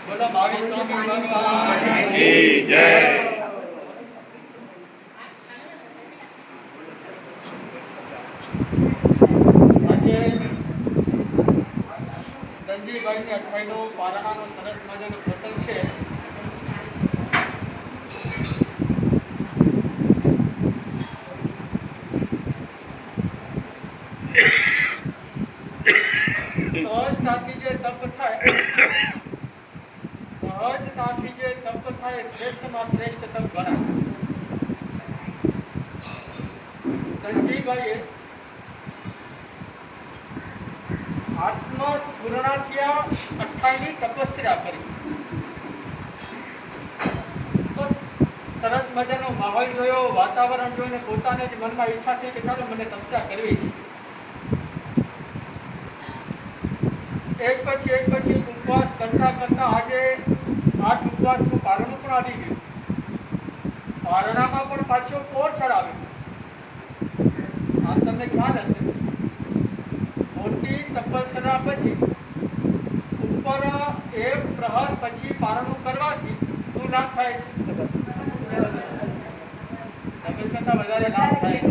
બોલો ભાવી સ્વામી ભગવાન કી જય। આજે ધનજીભાઈની 28નો પારણાનો સરસ મજાનો પ્રસંગ છે। સહજતાથી જે તપ થાય શ્રેષ્ઠમાં શ્રેષ્ઠ તપ ગણાય। ધનજીભાઈએ આત્મસ્ફુરણાથી 28ની તપસ્યા કરી। તો સરસ મજાનો માહોલ જોયો, વાતાવરણ જોઈને પોતાને જ મનમાં ઈચ્છા થઈ કે ચાલો મને તપસ્યા કરવી છે। એક પછી ઉપવાસ કરતા આજે 8 ઉપવાસનું પારણું પણ આવી ગયું। પારણામાં પણ પાછો પોર ચડાવ્યો। આ તમને ખ્યાલ હશે, મોટી તપસ્યા પછી ઉપર 1 પ્રહર પછી પારણું કરવાથી શું લાભ થાય છે? તપસ્યા કરતા વધારે લાભ થાય છે।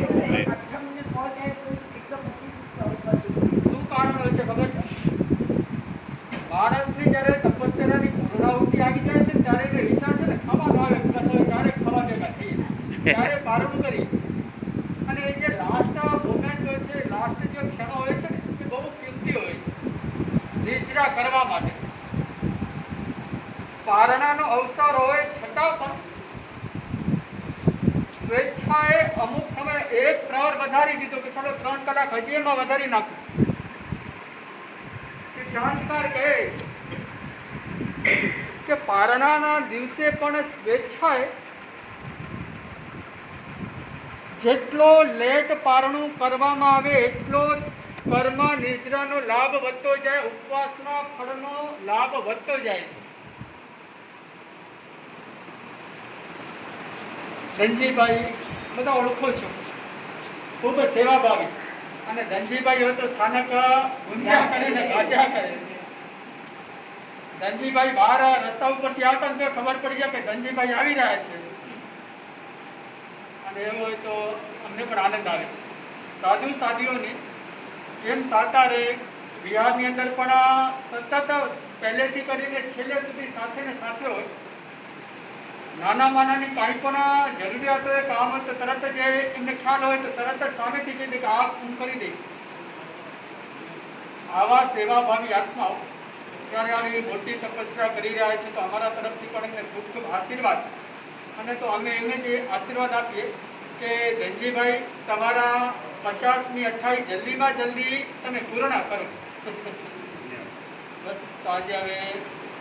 શું કારણ હોય છે ખબર છે? માણસની જ્યારે તપસ્યાની પૂર્ણાહુતિ આવી જાય છે ત્યારે એને વિચાર છે ને ખાવાનું આવે ક્યારે ખાવા ભેગા થઈએ ત્યારે પારણું કરી અને એ જે લાસ્ટ મોમેન્ટ હોય છે, લાસ્ટ જે ક્ષણો હોય છે ને એ બહુ કિંમતી હોય છે નિર્જરા કરવા માટે। પારણાનો અવસર હોય છતાં પણ સ્વેચ્છાએ અમુક સમય 1 પ્રહર વધારી દીધો કે ચાલો 3 કલાક હજી એમાં વધારી નાખો। સિદ્ધાંતકાર કહે છે કે પારણાના દિવસે પણ સ્વેચ્છાએ જેટલો લેટ પારણું કરવામાં આવે એટલો કર્મ નિર્જરાનો લાભ વધતો જાય, ઉપવાસના ફળનો લાભ વધતો જાય છે। ધનજીભાઈ બધા ઓળખો છો, ખૂબ સેવાભાવી, અને ધનજીભાઈ હોય તો સ્થાનક ગુંજ્યા કરે ને ગાજ્યા કરે। ધનજીભાઈ બહાર રસ્તા ઉપરથી આવતા તો ખબર પડી જાય કે ધનજીભાઈ આવી રહ્યા છે, અને એવું હોય તો અમને પણ આનંદ આવે છે। સાધુ સાધ્વીઓને એમ સાતા રહે, બિહારની અંદર પણ સતત પહેલેથી કરીને છેલ્લે સુધી સાથે ને સાથે હોય। નાનામાં નાની કાંઈ પણ જરૂરિયાત હોય, કામ હોય તો તરત જ એમને ખ્યાલ હોય તો તરત જ સામેથી કહી દે કે આ હું કરી દઈશ। આવા સેવાભાવી આત્માઓ જ્યારે આવી મોટી તપસ્યા કરી રહ્યા છે તો અમારા તરફથી પણ એમને ખૂબ ખૂબ આશીર્વાદ। અને તો અમે એમને જે આશીર્વાદ આપીએ કે ધનજીભાઈ તમારા 50મી 28 જલ્દીમાં જલ્દી તમે પૂર્ણ કરો। બસ તો આજે હવે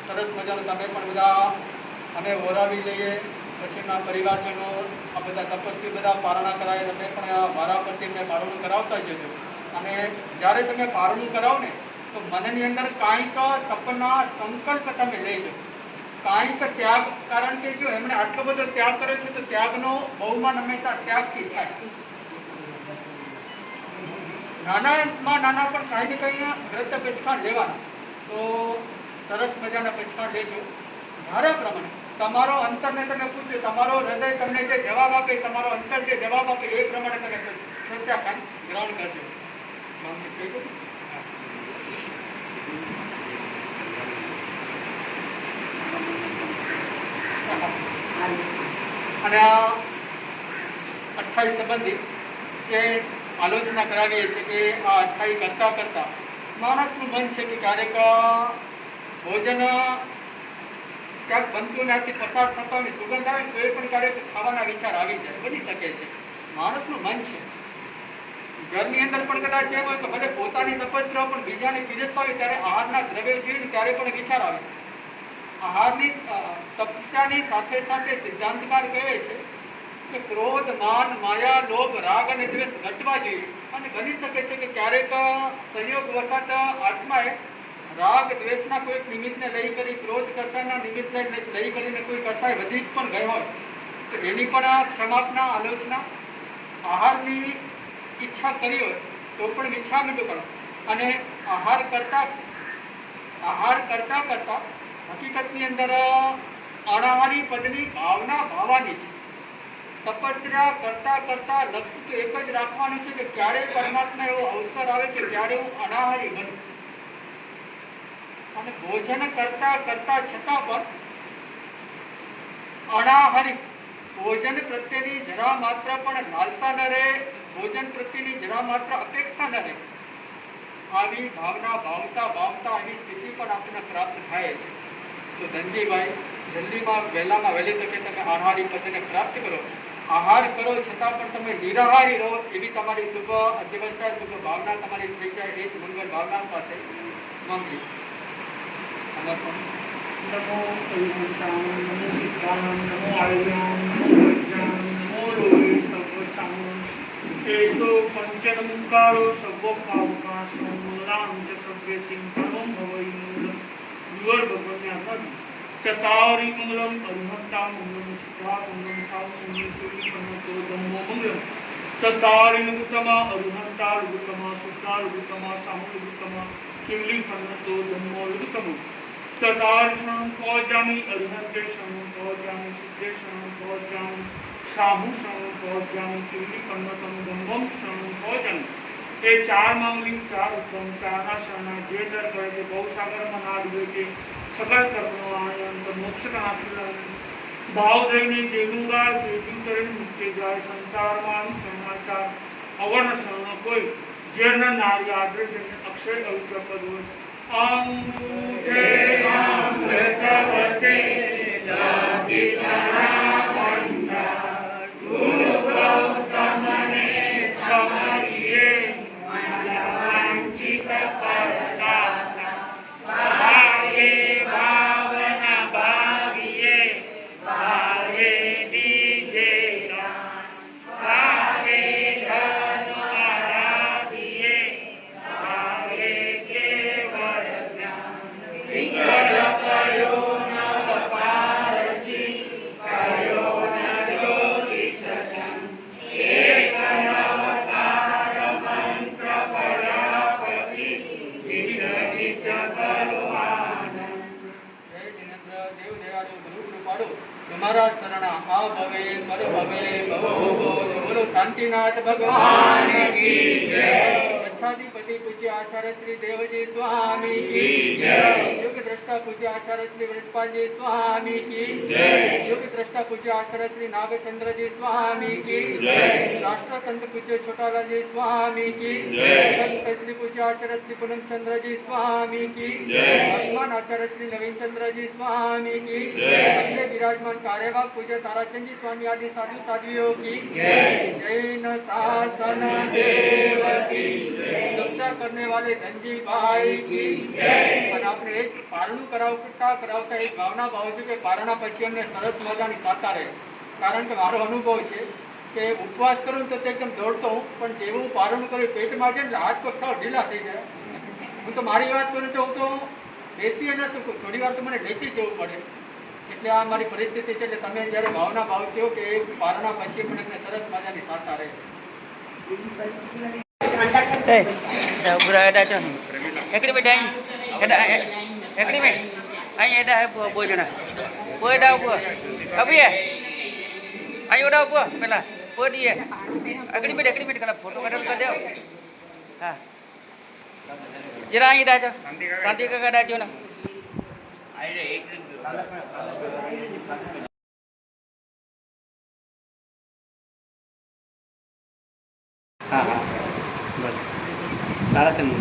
સરસ મજાનું તમે પણ બધા અમે ઓરાવી લઈએ, પછી એમના પરિવારજનો આ બધા તપસ્વી બધા પારણા કરાય, તમે પણ મારા પરથી એમને પારણું કરાવતા જજો। અને જ્યારે તમે પારણું કરાવો ને તો મનની અંદર કાંઈક તપના સંકલ્પ તમે લેજો, કાંઈક ત્યાગ, કારણ કે જો એમણે આટલો બધો ત્યાગ કર્યો છે તો ત્યાગનો બહુમાન હંમેશા ત્યાગથી થાય। નાનામાં નાના પણ કાંઈ ને કંઈ વ્રત પેચકાણ લેવાના, તો સરસ મજાના પેચકાણ લેજો। ધારા પ્રમાણે તમારો અંતરને તમે પૂછો, તમારો હૃદય તમને જે જવાબ આપે, તમારો અંતર જે જવાબ આપે એ પ્રમાણે તમે શ્રદ્ધાકાંડ ગ્રહણ કરજો। અને આ 28 સંબંધી જે આલોચના કરાવીએ છીએ કે આ 28 કરતાં કરતાં માણસનું મન છે કે ક્યારેક ભોજન ક્યાંક બનતું ત્યાંથી પસાર થતા હોય સુગંધ આવે તો એ પણ ક્યારેક ખાવાના વિચાર આવી જાય, બની શકે છે. માણસનું મન છે. ઘરની અંદર પણ કદાચ એમ હોય તો ભલે પોતાની તપસ્યા પણ બીજાને પીરસતા હોય ત્યારે આહારના દ્રવ્યો જોઈને ત્યારે પણ વિચાર આવે. આહારની તપસ્યાની સાથે સાથે સિદ્ધાંતકાર કહે છે કે ક્રોધ, માન, માયા, લોભ, રાગ અને દ્વેષ ઘટવા જોઈએ. અને બની શકે છે કે ક્યારેક સંયોગ વખત આત્માએ રાગ દ્વેષના કોઈક નિમિત્તને લઈ કરી, ક્રોધ કસાયના નિમિત્તને લઈ કરીને કોઈ કસાય વધી પણ ગયો હોય તો એની પણ ક્ષમાપના, આલોચના. આહારની ઈચ્છા કરી હોય તો પણ વિછામણું કરો. અને આહાર કરતા કરતા હકીકતની અંદર અનાહારી પદની ભાવના ભાવવાની છે. તપસ્યા કરતા કરતા લક્ષ્ય તો એક જ રાખવાનું છે કે ક્યારે પરમાત્મા એવો અવસર આવે કે ત્યારે હું અનાહારી બનું. અને ભોજન કરતા કરતા છતાં પણ અનાહારી ભોજન પ્રત્યેની જરા માત્ર પણ લાલસા ન રહે, ભોજન પ્રત્યેની જરા માત્ર અપેક્ષા ન રહે. આવી ભાવના ભાવતા ભાવતા આવી સ્થિતિ પણ આપણને પ્રાપ્ત થાય છે. તો ધનજીભાઈ, જલ્દીમાં વહેલામાં વહેલી તકે તમે આહારી પદને પ્રાપ્ત કરો. આહાર કરો છતાં પણ તમે નિરાહારી રહો એવી તમારી શુભ અધ્યવસ્થા, શુભ ભાવના તમારી થઈ જાય એ જ મંગળ ભાવના સાથે માંગી સમર્પણ. નમો અરિહંતામ, નમો સિદ્ધામ, નમો આર્યામ, નમો વૈદ્યામ, નમો રોહિ સર્વસામ. એસો પંચનમુકારો સર્વપાવકાશો મૂલામ ચ સભ્ય સિંહમ ભવઈ મૂલમ યુવર ભગવન્યા ચતારી મંગલમ અરિહંતા મંગલમ સિદ્ધા મંગલમ સામ મંગલમ પુરીપન્નતો ધમ્મો મંગલમ ચતારી લુગુતમા અરિહંતા લુગુતમા સિદ્ધા લુગુતમા સામ લુગુતમા કિમલિંગ પન્નતો ધમ્મો લુગુતમો ચતારી શરણમ પહોંચામી અરિહંતે શરણમ પહોંચામી સિદ્ધે શરણમ પહોંચામી સાહુ શરણમ પહોંચામી કિમલિંગ પન્નતમ ધમ્મમ શરણમ પહોંચામી. એ ચાર માંગલી, ચાર ઉત્તમ, ચારના શરણા જે દર કરે છે બહુસાગરમાં ના ડૂબે છે, સકળ કર્મનો આનંદ મોક્ષ આપેલા ભાવ દઈને જેનું ગાય જેનું કરીને મુક્તિ જાય. સંસારમાં સમાચાર અવર્ણ શરણ કોઈ જેને નારી આદરે જેને અક્ષય અવિત્ર પદ હોય. અંગુઠે અમૃત વસે લગિતના બંધા ગુરુ ગૌતમને સમરીએ મનવાંચિત પરદાતા ભાવે ભાવના ભાવીએ ભાવે દીજે દાન ભાવે ધન આરાધીએ ભાવે કેવળ જ્ઞાન વિકળ પડ્યો ન કપારસી કર્યો ન યોગી સજન એક નવતાર મંત્ર પડ્યા પછી વિગડિત કરો આનંદ. જય જિનેન્દ્ર દેવ દેવાદેવ ગુરુ કૃપાળુ તમારા શરણા આ ભવે પર ભવે ભવો બોલો બોલો શાંતિનાથ ભગવાન કી જય. અચ્છાધિપતિ પૂજ્ય આચાર્ય શ્રી દેવજી સ્વામી કી જય. યુગ દ્રષ્ટા પૂજ્ય આચાર્ય શ્રી વ્રજપાલજી સ્વામી કી જય. યુગ દ્રષ્ટા પૂજ્ય આચાર્ય શ્રી નાગચંદ્રજી સ્વામી કી જય. રાષ્ટ્ર સંત પૂજ્ય છોટાલાલજી સ્વામી કી જય. શ્રી પૂજ્ય આચાર્ય શ્રી પૂનમચંદ્રજી સ્વામી કી જય. વર્તમાન આચાર્ય શ્રી નવીનચંદ્રજી સ્વામી કી જય. अपने विराजमान कार्यवाहक पूज्य ताराचंद स्वामी आदि साधु साध्वियों की जैन शासन देव की रक्षा करने वाले धनजी भाई की અને આપણે એ જ પારણું કરાવતા એક ભાવના ભાવ છે કે પારણા પછી અમને સરસ મજાની સાતા રહે. કારણ કે મારો અનુભવ છે કે ઉપવાસ કરું તો એકદમ દોડતો હું, પણ જેવું પારણું કરું પેટમાં છે ને હાથ પગ સાવ ઢીલા થઈ જાય. હું તો મારી વાત કરું તો હું તો બેસી ન શકું, થોડી વાર તો મને લેતી જવું પડે. એટલે આ મારી પરિસ્થિતિ છે. એટલે તમે જ્યારે ભાવના ભાવ કહો કે એક પારણા પછી પણ એમને સરસ મજાની સાતા રહે. ઉભરા એડા છો એકડી બેટા અહીં એડા એકડી બેટ અહીં એડા હે બોજણા બોયડા ઉભો અબીએ અહીં ઓડા ઉભો પેલા બોડીએ એકડી બેટ કલા ફોટો કાઢો કરી દેવ હા જરા અહીં ડાચો શાંતિ કાકા ડાચો ને હા હા બસ તારાચંદ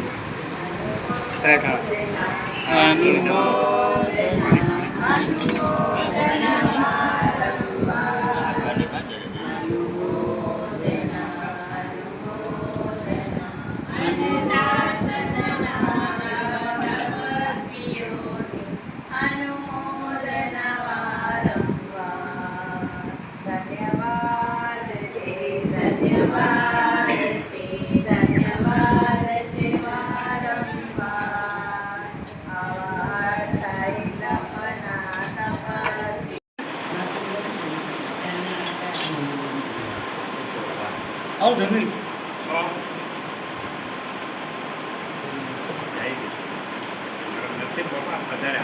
આવો જમી નસીબ બાપા વધારે